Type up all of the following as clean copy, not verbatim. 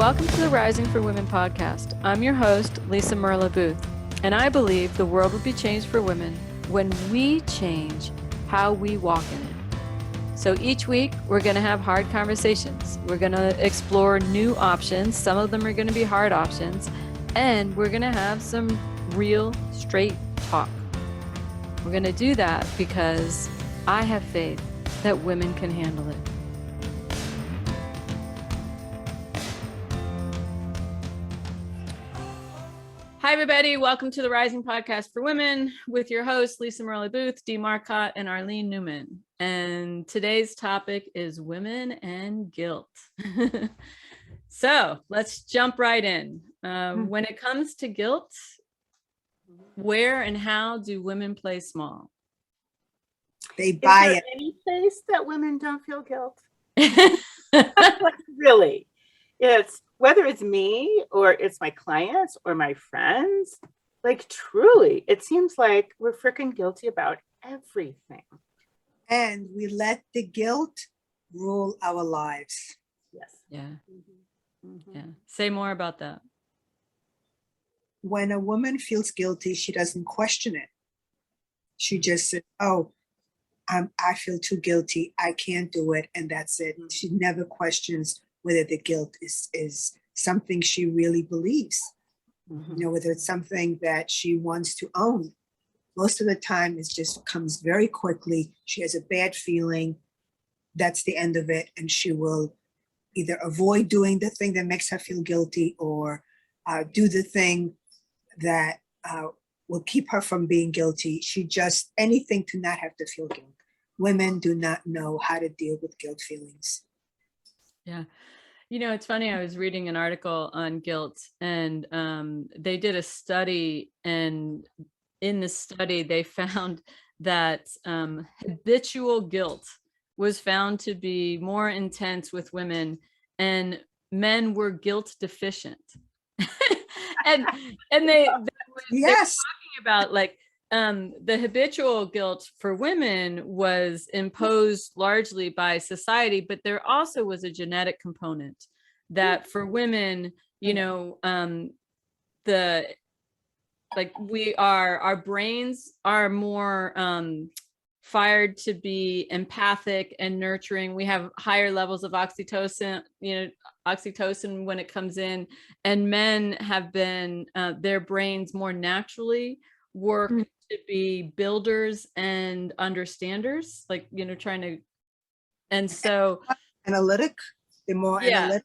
Welcome to the Rising for Women podcast. I'm your host, Lisa Merlo-Booth, and I believe the world will be changed for women when we change how we walk in it. So each week, we're going to have hard conversations. We're going to explore new options. Some of them are going to be hard options, and we're going to have some real, straight talk. We're going to do that because I have faith that women can handle it. Hi, everybody. Welcome to the Rising Podcast for Women with your hosts, Lisa Merlo-Booth, Dee Marcotte, and Arlene Newman. And today's topic is women and guilt. So let's jump right in. When it comes to guilt, where and how do women play small? They buy Is there it. any place that women don't feel guilt? Like, really? It's whether it's me or it's my clients or my friends, like truly, it seems like we're freaking guilty about everything. And we let the guilt rule our lives. Yes. Yeah. Mm-hmm. Yeah. Say more about that. When a woman feels guilty, she doesn't question it. She just says, oh, I feel too guilty. I can't do it. And that's it. She never questions whether the guilt is something she really believes, whether it's something that she wants to own. Most of the time, it just comes very quickly. She has a bad feeling. That's the end of it. And she will either avoid doing the thing that makes her feel guilty or do the thing that will keep her from being guilty. She just, anything to not have to feel guilt. Women do not know how to deal with guilt feelings. Yeah. You know, it's funny. I was reading an article on guilt, and they did a study, and in the study, they found that habitual guilt was found to be more intense with women, and men were guilt deficient. and they were talking about like the habitual guilt for women was imposed largely by society, but there also was a genetic component that for women, our brains are more fired to be empathic and nurturing. We have higher levels of oxytocin when it comes in, and men have been their brains more naturally work to be builders and understanders, trying to, and so analytic, the more analytic.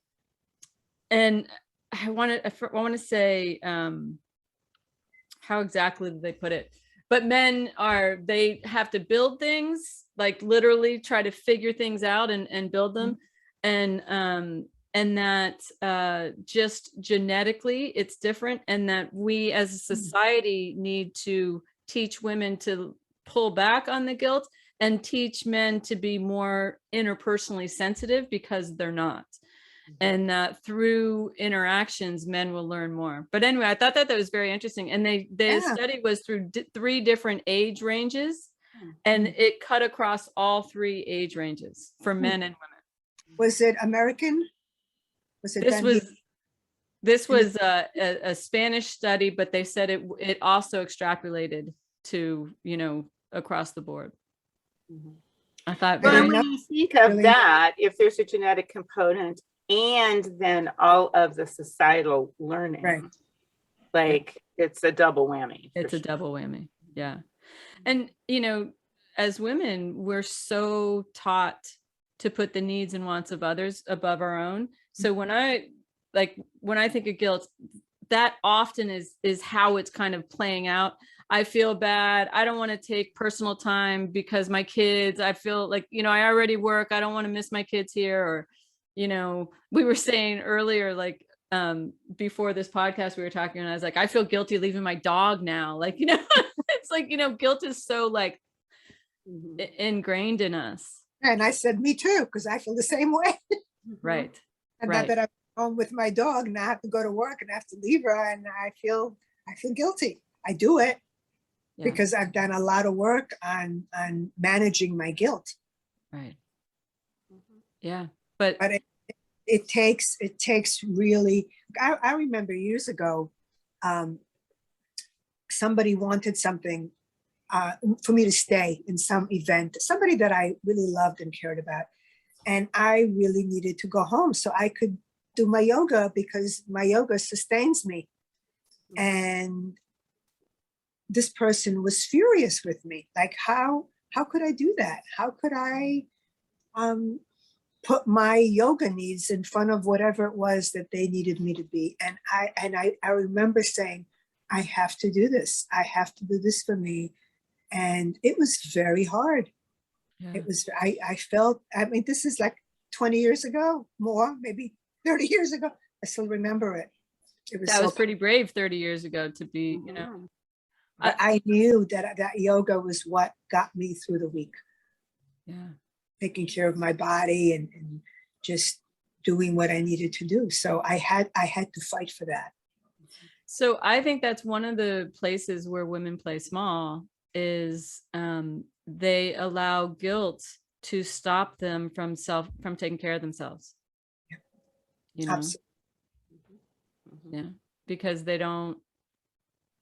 And I want to say how exactly did they put it, but men they have to build things, like literally try to figure things out and build them, and that just genetically it's different, and that we as a society need to teach women to pull back on the guilt and teach men to be more interpersonally sensitive, because they're not. And through interactions, men will learn more. But anyway, I thought that was very interesting. And the study was through 3 different age ranges, and it cut across all 3 age ranges for men and women. Was it American? This was a Spanish study, but they said it also extrapolated to, across the board. I thought, but when you think of that, if there's a genetic component and then all of the societal learning, it's a double whammy. It's a double whammy. Yeah. And, as women, we're so taught to put the needs and wants of others above our own. So when I think of guilt, that often is how it's kind of playing out. I feel bad. I don't want to take personal time because my kids, I feel like, I already work. I don't want to miss my kids here. Or, we were saying earlier, before this podcast, we were talking, and I was like, I feel guilty leaving my dog now. It's like, guilt is so ingrained in us. And I said, me too, because I feel the same way. Right. And not that I'm home with my dog and I have to go to work and I have to leave her, and I feel guilty. I do it because I've done a lot of work on managing my guilt. Right. Yeah. But it takes really, I remember years ago, somebody wanted something for me to stay in some event, somebody that I really loved and cared about. And I really needed to go home so I could do my yoga because my yoga sustains me. And this person was furious with me. Like, how could I do that? How could I put my yoga needs in front of whatever it was that they needed me to be? And I remember saying, I have to do this. I have to do this for me. And it was very hard. Yeah. It was, I felt, I mean, this is like 20 years ago, more, maybe 30 years ago. I still remember it. It was That was so pretty brave 30 years ago to be, you know. But I knew that yoga was what got me through the week. Yeah. Taking care of my body and just doing what I needed to do. So I had to fight for that. So I think that's one of the places where women play small is they allow guilt to stop them from taking care of themselves. Yeah. You know? Absolutely. Yeah, because they don't,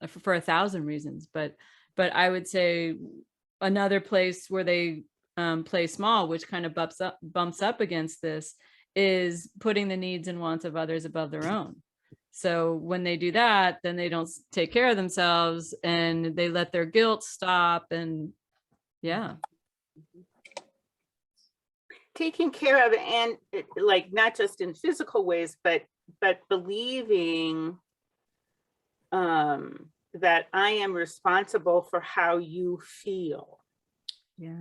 for 1,000 reasons, but I would say another place where they play small, which kind of bumps up against this, is putting the needs and wants of others above their own. So when they do that, then they don't take care of themselves and they let their guilt stop. And yeah. Taking care of it, and like not just in physical ways, but believing that I am responsible for how you feel. Yeah.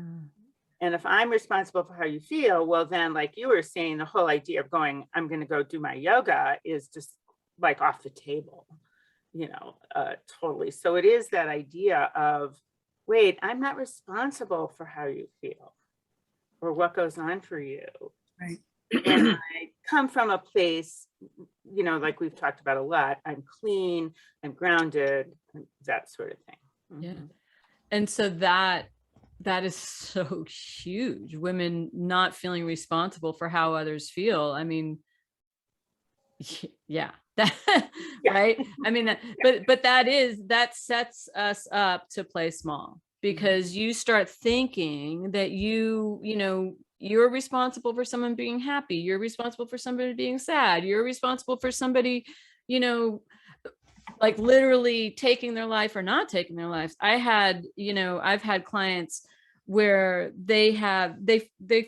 And if I'm responsible for how you feel, well, then, like you were saying, the whole idea of going, I'm going to go do my yoga is just like off the table, you know, totally. So it is that idea of, wait, I'm not responsible for how you feel or what goes on for you. Right. And I come from a place, you know, like we've talked about a lot. I'm clean, I'm grounded, that sort of thing. Yeah. And so that is so huge. Women not feeling responsible for how others feel. I mean, yeah, that, Yeah. right. I mean, but that sets us up to play small, because you start thinking that you know, you're responsible for someone being happy. You're responsible for somebody being sad. You're responsible for somebody, you know, like literally taking their life or not taking their lives. I've had clients where they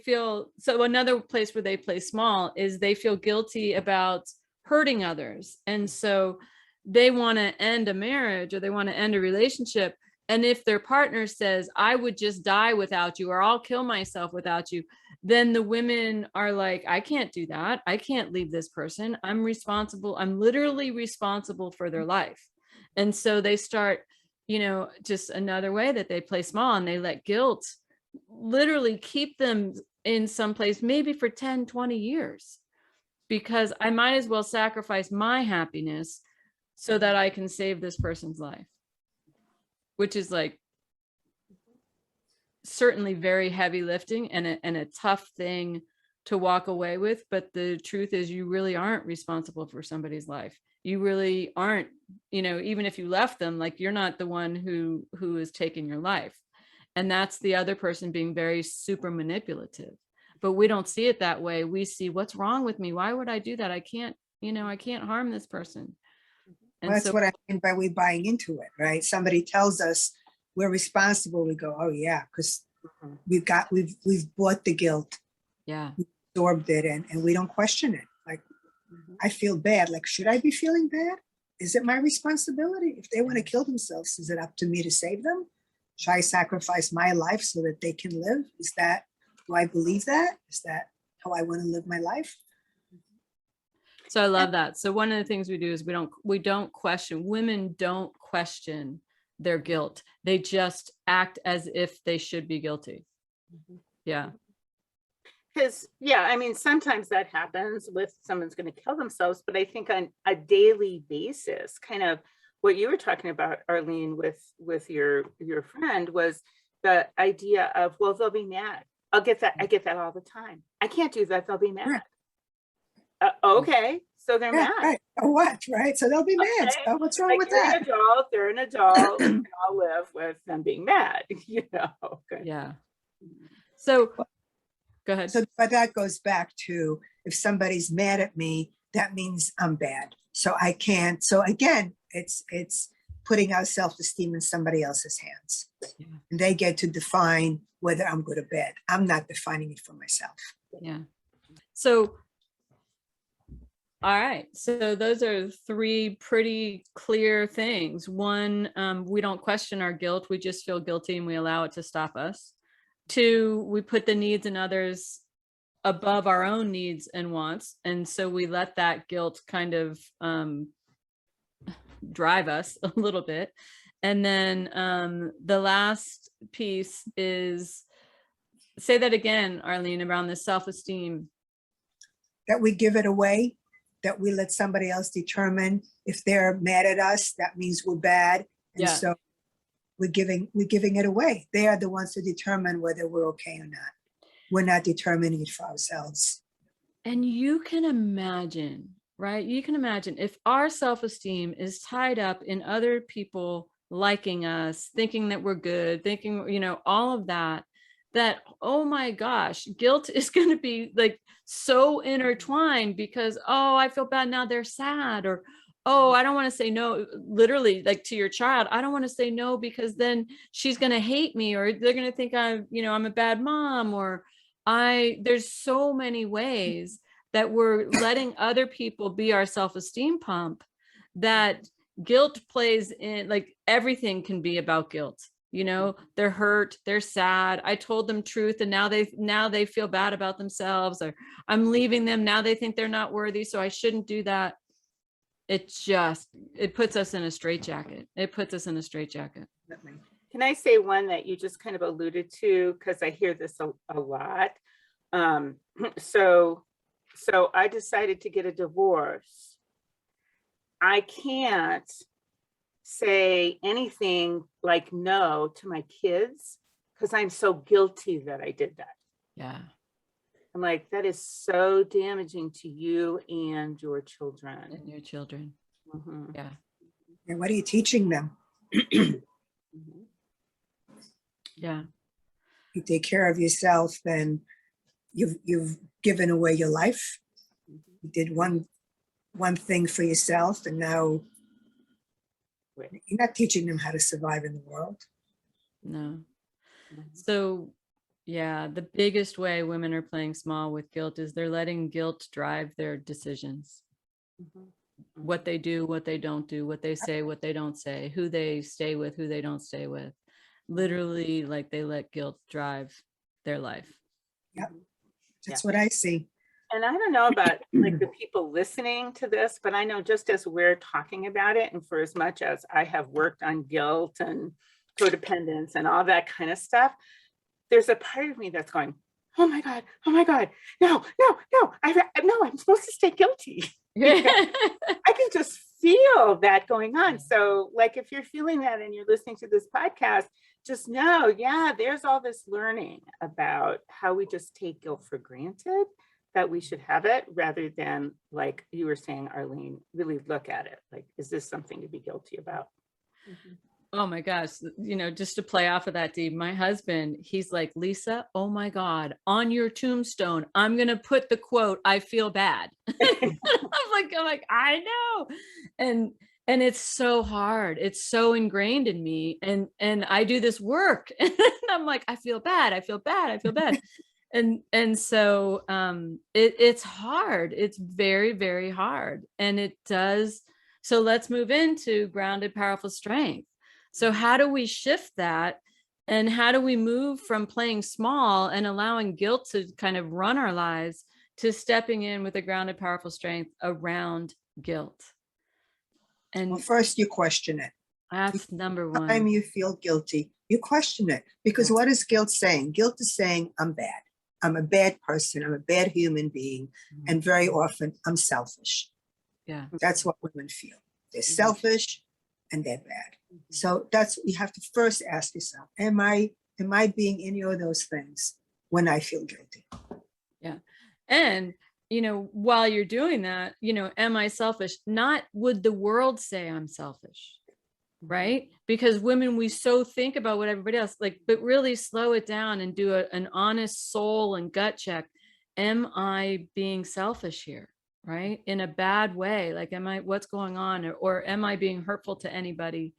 feel, so another place where they play small is they feel guilty about hurting others. And so they want to end a marriage or they want to end a relationship. And if their partner says, I would just die without you, or I'll kill myself without you, then the women are like, I can't do that. I can't leave this person. I'm responsible. I'm literally responsible for their life. And so they start, you know, just another way that they play small, and they let guilt literally keep them in some place, maybe for 10, 20 years, because I might as well sacrifice my happiness so that I can save this person's life, which is like certainly very heavy lifting and a tough thing to walk away with. But the truth is, you really aren't responsible for somebody's life. You really aren't, you know, even if you left them, like, you're not the one who is taking your life. And that's the other person being very super manipulative. But we don't see it that way. We see, what's wrong with me? Why would I do that? I can't, you know, I can't harm this person. And Well, that's what I mean by we buying into it, right? Somebody tells us we're responsible. We go, oh yeah, because we've bought the guilt. Yeah. We absorbed it, and we don't question it. Like, I feel bad. Like, should I be feeling bad? Is it my responsibility? If they want to kill themselves, is it up to me to save them? Should I sacrifice my life so that they can live? Do I believe that? Is that how I want to live my life? So I love that. So one of the things we do is we don't question. Women don't question their guilt. They just act as if they should be guilty. Yeah. Because, yeah, I mean, sometimes that happens with someone's going to kill themselves, but I think on a daily basis, kind of what you were talking about, Arlene, with your friend, was the idea of, well, they'll be mad. I get that all the time. I can't do that. They'll be mad. Okay, so they're Yeah, mad. right. Oh, what? Right. So they'll be mad. Okay. So what's wrong Like with you're that? an adult, they're an adult. We can all live with them being mad, you know. Okay. Yeah. So go ahead. So, but that goes back to if somebody's mad at me, that means I'm bad. So I can't. So again, it's putting our self-esteem in somebody else's hands. Yeah. And they get to define whether I'm good or bad. I'm not defining it for myself. Yeah. So, all right. So those are three pretty clear things. One, we don't question our guilt. We just feel guilty and we allow it to stop us. Two, we put the needs in others above our own needs and wants. And so we let that guilt kind of drive us a little bit. And then the last piece is, say that again, Arlene, around the self-esteem. That we give it away, that we let somebody else determine if they're mad at us, that means we're bad. And Yeah. so we're giving it away. They are the ones to determine whether we're okay or not. We're not determining it for ourselves. And you can imagine, right? You can imagine if our self-esteem is tied up in other people liking us, thinking that we're good, thinking, you know, all of that, oh my gosh, guilt is going to be like so intertwined because, oh, I feel bad now, they're sad, or oh, I don't want to say no, literally, like to your child, I don't want to say no because then she's going to hate me, or they're going to think I'm a bad mom, or there's so many ways that we're letting other people be our self-esteem pump, that guilt plays in. Like everything can be about guilt. You know, they're hurt, they're sad. I told them truth and now they feel bad about themselves, or I'm leaving them. Now they think they're not worthy. So I shouldn't do that. It puts us in a straitjacket. It puts us in a straitjacket. Can I say one that you just kind of alluded to? Because I hear this a lot. So I decided to get a divorce. I can't say anything like no to my kids because I'm so guilty that I did that. Yeah. I'm like, that is so damaging to you and your children. And your children. Mm-hmm. Yeah. And what are you teaching them? Mm-hmm. Yeah. You take care of yourself, then you've given away your life. You did one thing for yourself, and now you're not teaching them how to survive in the world. No. So yeah, the biggest way women are playing small with guilt is they're letting guilt drive their decisions. What they do, what they don't do, what they say, what they don't say, who they stay with, who they don't stay with. Literally, like they let guilt drive their life. Yep. That's what I see. And I don't know about like the people listening to this, but I know just as we're talking about it, and for as much as I have worked on guilt and codependence and all that kind of stuff, there's a part of me that's going, oh my God, no, I'm supposed to stay guilty. I can just feel that going on. So like, if you're feeling that and you're listening to this podcast, just know, yeah, there's all this learning about how we just take guilt for granted, that we should have it, rather than, like you were saying, Arlene, really look at it. Like, is this something to be guilty about? Mm-hmm. Oh my gosh, you know, just to play off of that, Dee, my husband, he's like, Lisa, oh my God, on your tombstone, I'm going to put the quote, I feel bad. I'm like, I know. And it's so hard. It's so ingrained in me. And I do this work and I'm like, I feel bad. And so it's hard. It's very, very hard. And it does. So let's move into grounded, powerful strength. So how do we shift that? And how do we move from playing small and allowing guilt to kind of run our lives to stepping in with a grounded, powerful strength around guilt? And well, first you question it. That's number one. Anytime you feel guilty, you question it. Because what is guilt saying? Guilt is saying, I'm bad. I'm a bad person. I'm a bad human being. Mm-hmm. And very often I'm selfish. Yeah. That's what women feel. They're selfish and they're bad. So that's, you have to first ask yourself, am I being any of those things when I feel guilty? Yeah. And you know, while you're doing that, you know, am I selfish? Not would the world say I'm selfish, right? Because women, we so think about what everybody else like, but really slow it down and do an honest soul and gut check. Am I being selfish here? Right? In a bad way? Like, what's going on? Or am I being hurtful to anybody?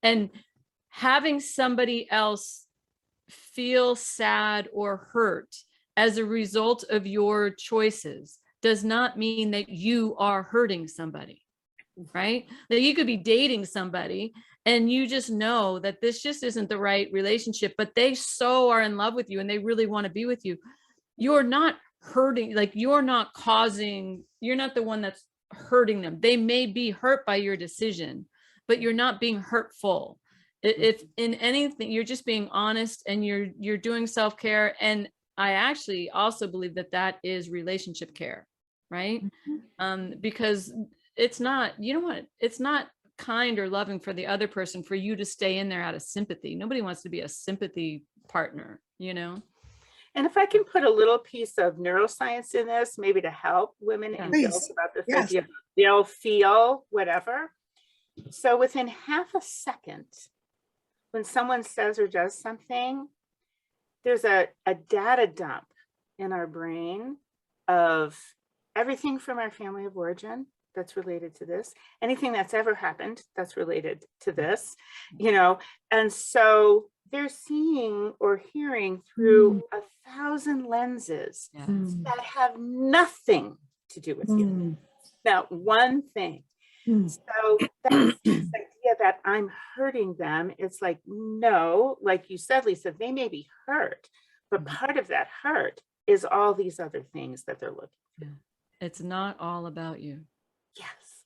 And having somebody else feel sad or hurt as a result of your choices does not mean that you are hurting somebody, right? That you could be dating somebody and you just know that this just isn't the right relationship, but they so are in love with you and they really want to be with you. You're not hurting, like you're not the one that's hurting them. They may be hurt by your decision, but you're not being hurtful. If in anything, you're just being honest and you're doing self-care. And I actually also believe that that is relationship care, right? Because it's not, you know what, it's not kind or loving for the other person for you to stay in there out of sympathy. Nobody wants to be a sympathy partner, you know? And if I can put a little piece of neuroscience in this, maybe to help women in guilt about this idea, they'll feel whatever. So within half a second, when someone says or does something, there's a data dump in our brain of everything from our family of origin that's related to this, anything that's ever happened that's related to this, you know, and so they're seeing or hearing through 1,000 lenses that have nothing to do with you. Not one thing. So that's this idea that I'm hurting them. It's like, no, like you said, Lisa, they may be hurt, but part of that hurt is all these other things that they're looking for. It's not all about you. Yes.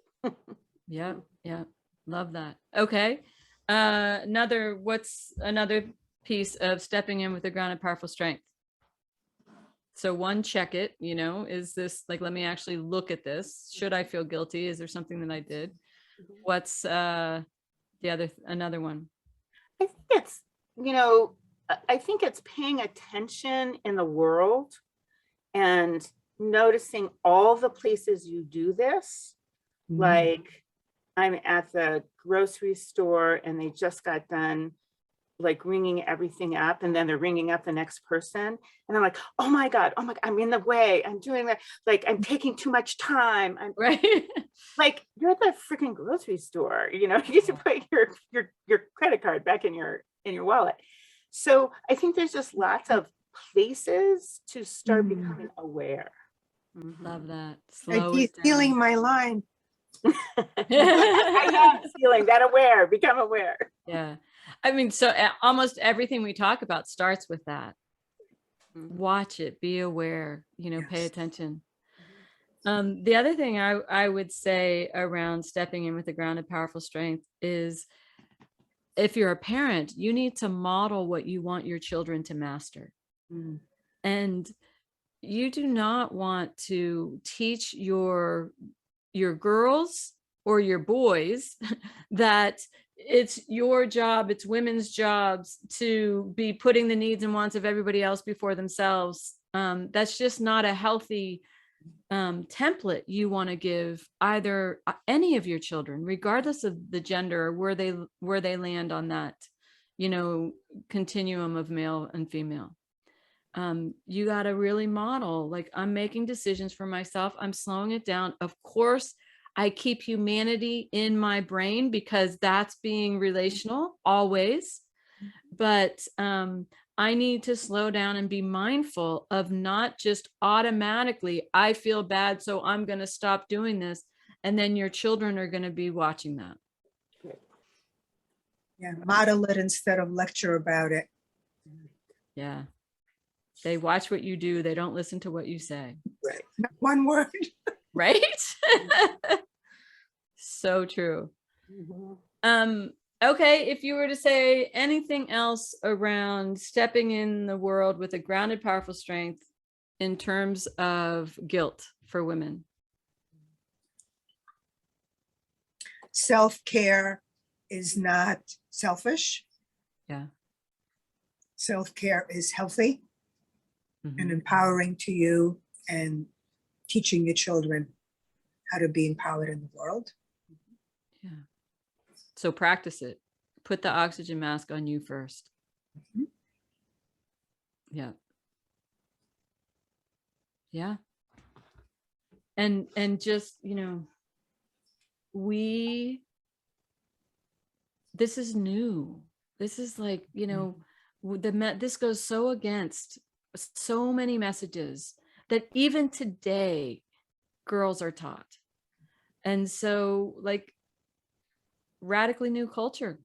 Yeah. Love that. Okay. What's another piece of stepping in with a grounded, powerful strength? So one, check it, you know, is this like, let me actually look at this. Should I feel guilty? Is there something that I did? What's another one? I think it's, you know, I think it's paying attention in the world and noticing all the places you do this. Like I'm at the grocery store and they just got done like ringing everything up, and then they're ringing up the next person. And I'm like, oh my God, I'm in the way. I'm doing that. Like, I'm taking too much time. I'm right. Like, you're at the freaking grocery store, you know, you get to put your credit card back in your wallet. So I think there's just lots of places to start becoming aware. Love that. Stealing my line. I am feeling that aware, become aware. Yeah. I mean, so almost everything we talk about starts with that. Watch it, be aware, you know, pay attention. The other thing I would say around stepping in with a grounded, powerful strength is if you're a parent, you need to model what you want your children to master. And you do not want to teach your girls or your boys that it's your job, it's women's jobs to be putting the needs and wants of everybody else before themselves. That's just not a healthy template you want to give either any of your children, regardless of the gender or where they land on that, you know, continuum of male and female. You got to really model, like, I'm making decisions for myself. I'm slowing it down. Of course, I keep humanity in my brain because that's being relational always. But I need to slow down and be mindful of not just automatically, I feel bad, so I'm going to stop doing this. And then your children are going to be watching that. Yeah, model it instead of lecture about it. Yeah. They watch what you do. They don't listen to what you say. Right. Not one word. Right? So true. Okay, if you were to say anything else around stepping in the world with a grounded, powerful strength in terms of guilt for women. Self-care is not selfish. Yeah. Self-care is healthy and empowering to you and teaching your children how to be empowered in the world. Yeah. So practice it. Put the oxygen mask on you first. Mhm. Yeah. Yeah. And just, you know, this is new. This is like, you know, this goes so against so many messages that even today girls are taught. And so like radically new culture,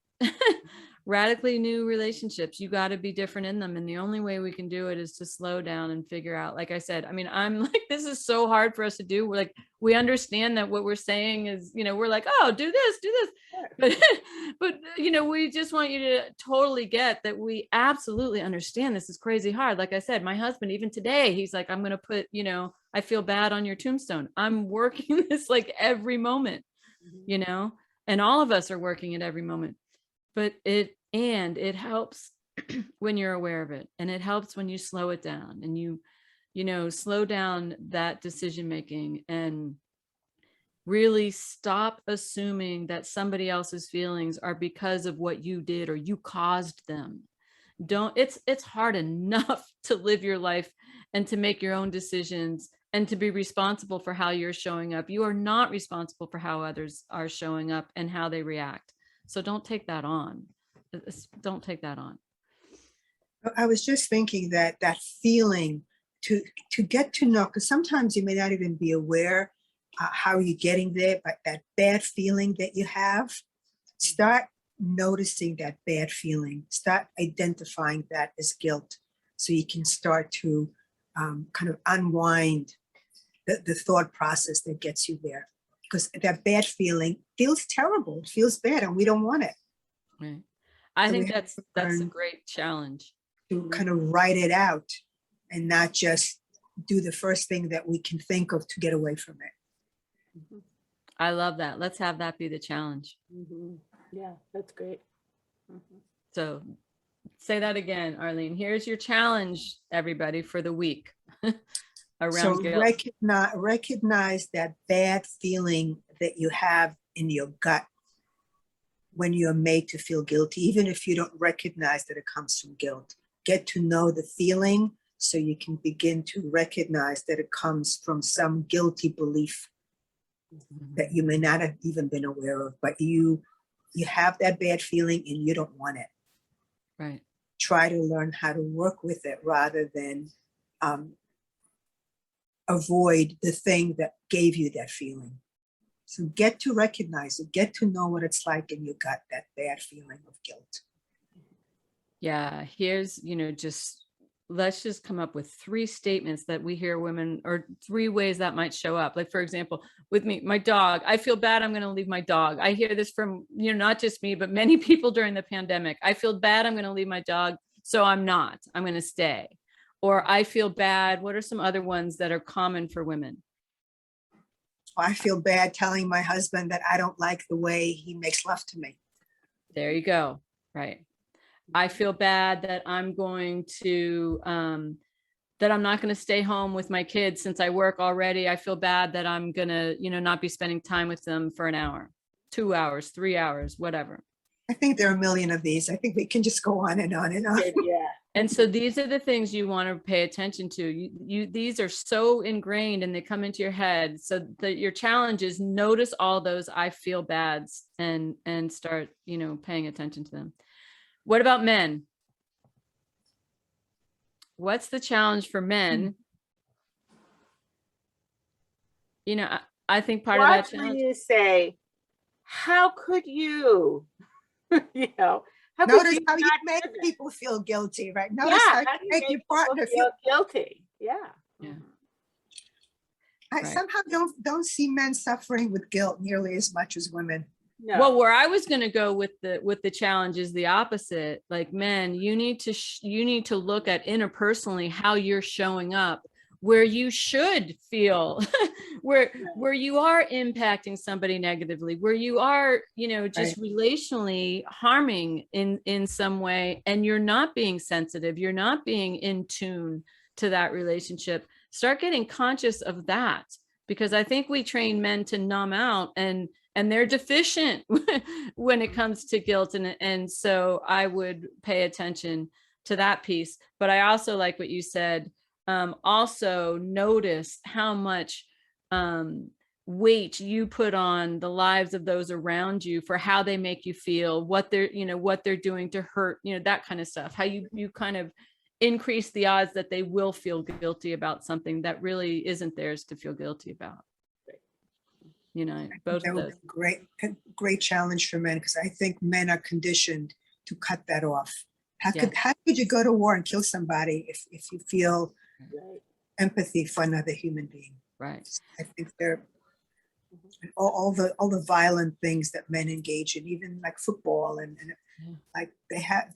radically new relationships, you got to be different in them. And the only way we can do it is to slow down and figure out, like I said, I mean, I'm like, this is so hard for us to do. We're like, we understand that what we're saying is, you know, we're like, oh, do this, but you know, we just want you to totally get that we absolutely understand this is crazy hard. Like I said, my husband, even today, he's like, I'm going to put, you know, I feel bad on your tombstone. I'm working this like every moment, you know, and all of us are working at every moment. But it helps when you're aware of it, and it helps when you slow it down and you know, slow down that decision making and really stop assuming that somebody else's feelings are because of what you did or you caused them. It's hard enough to live your life and to make your own decisions and to be responsible for how you're showing up. You are not responsible for how others are showing up and how they react. So don't take that on. Don't take that on. I was just thinking that feeling to get to know, because sometimes you may not even be aware how you're getting there, but that bad feeling that you have, start noticing that bad feeling, start identifying that as guilt, so you can start to kind of unwind the thought process that gets you there. Because that bad feeling feels terrible, it feels bad, and we don't want it. Right. I So think we have that's to a learn great challenge. to kind of write it out and not just do the first thing that we can think of to get away from it. I love that. Let's have that be the challenge. Yeah, that's great. So say that again, Arlene. Here's your challenge, everybody, for the week around So guilt. recognize that bad feeling that you have in your gut when you're made to feel guilty, even if you don't recognize that it comes from guilt. Get to know the feeling so you can begin to recognize that it comes from some guilty belief that you may not have even been aware of, but you have that bad feeling and you don't want it. Right. Try to learn how to work with it rather than avoid the thing that gave you that feeling. So get to recognize it, get to know what it's like in your gut, that bad feeling of guilt. Yeah. Here's, you know, let's just come up with 3 statements that we hear women, or 3 ways that might show up. Like, for example, with me, my dog, I feel bad, I'm going to leave my dog. I hear this from, you know, not just me, but many people during the pandemic. I feel bad, I'm going to leave my dog. So I'm going to stay. Or I feel bad. What are some other ones that are common for women? I feel bad telling my husband that I don't like the way he makes love to me. There you go. Right. I feel bad that I'm going to, that I'm not going to stay home with my kids since I work already. I feel bad that I'm going to, you know, not be spending time with them for an hour, 2 hours, 3 hours, whatever. I think there are a million of these. I think we can just go on and on and on. Yeah. And so these are the things you want to pay attention to. These are so ingrained and they come into your head. So that your challenge is notice all those I feel bads and start, you know, paying attention to them. What about men? What's the challenge for men? You know, I think part of that challenge. When you say, how could you, you know, Notice how you make people feel guilty, right? Notice how you make your partner feel guilty. Yeah. Yeah. I somehow don't see men suffering with guilt nearly as much as women. No. Well, where I was going to go with the challenge is the opposite. Like, men, you need to look at interpersonally how you're showing up, where you should feel where you are impacting somebody negatively, where you are, you know, just relationally harming in some way, and you're not being sensitive, you're not being in tune to that relationship. start getting conscious of that, because I think we train men to numb out, and they're deficient when it comes to guilt. And so I would pay attention to that piece. But I also like what you said. Also notice how much weight you put on the lives of those around you for how they make you feel, what they're doing to hurt, that kind of stuff. How you kind of increase the odds that they will feel guilty about something that really isn't theirs to feel guilty about. Both That of would those. be a great challenge for men, because I think men are conditioned to cut that off. How could you go to war and kill somebody if you feel empathy for another human being? Right. I think they're all the violent things that men engage in, even like football, and like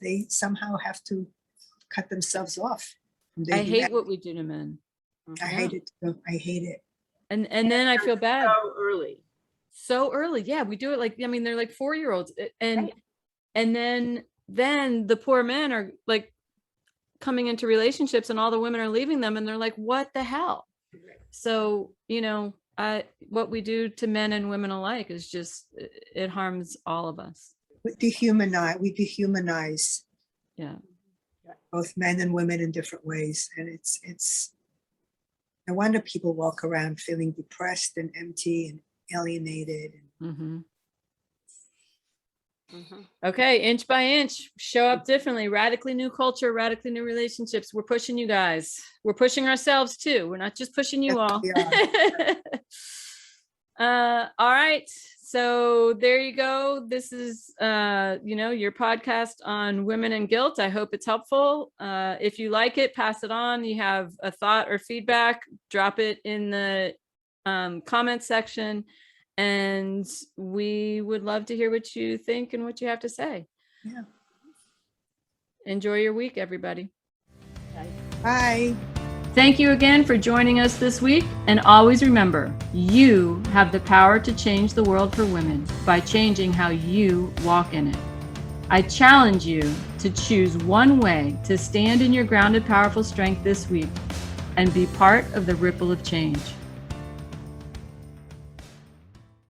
they somehow have to cut themselves off. I hate what we do to men. I hate it too. I hate it. And then I feel bad. So early. Yeah, we do it like, they're like 4-year-olds, and then the poor men are like coming into relationships, and all the women are leaving them, and they're like, what the hell? So, what we do to men and women alike is just, it harms all of us. We dehumanize both men and women in different ways. And it's no wonder people walk around feeling depressed and empty and alienated. Okay, inch by inch, show up differently. Radically new culture, radically new relationships. We're pushing you guys. We're pushing ourselves too. We're not just pushing you all. All right. So there you go. This is, your podcast on women and guilt. I hope it's helpful. If you like it, pass it on. You have a thought or feedback, drop it in the comment section. And we would love to hear what you think and what you have to say. Yeah. Enjoy your week, everybody. Bye. Thank you again for joining us this week. And always remember, you have the power to change the world for women by changing how you walk in it. I challenge you to choose one way to stand in your grounded, powerful strength this week and be part of the ripple of change.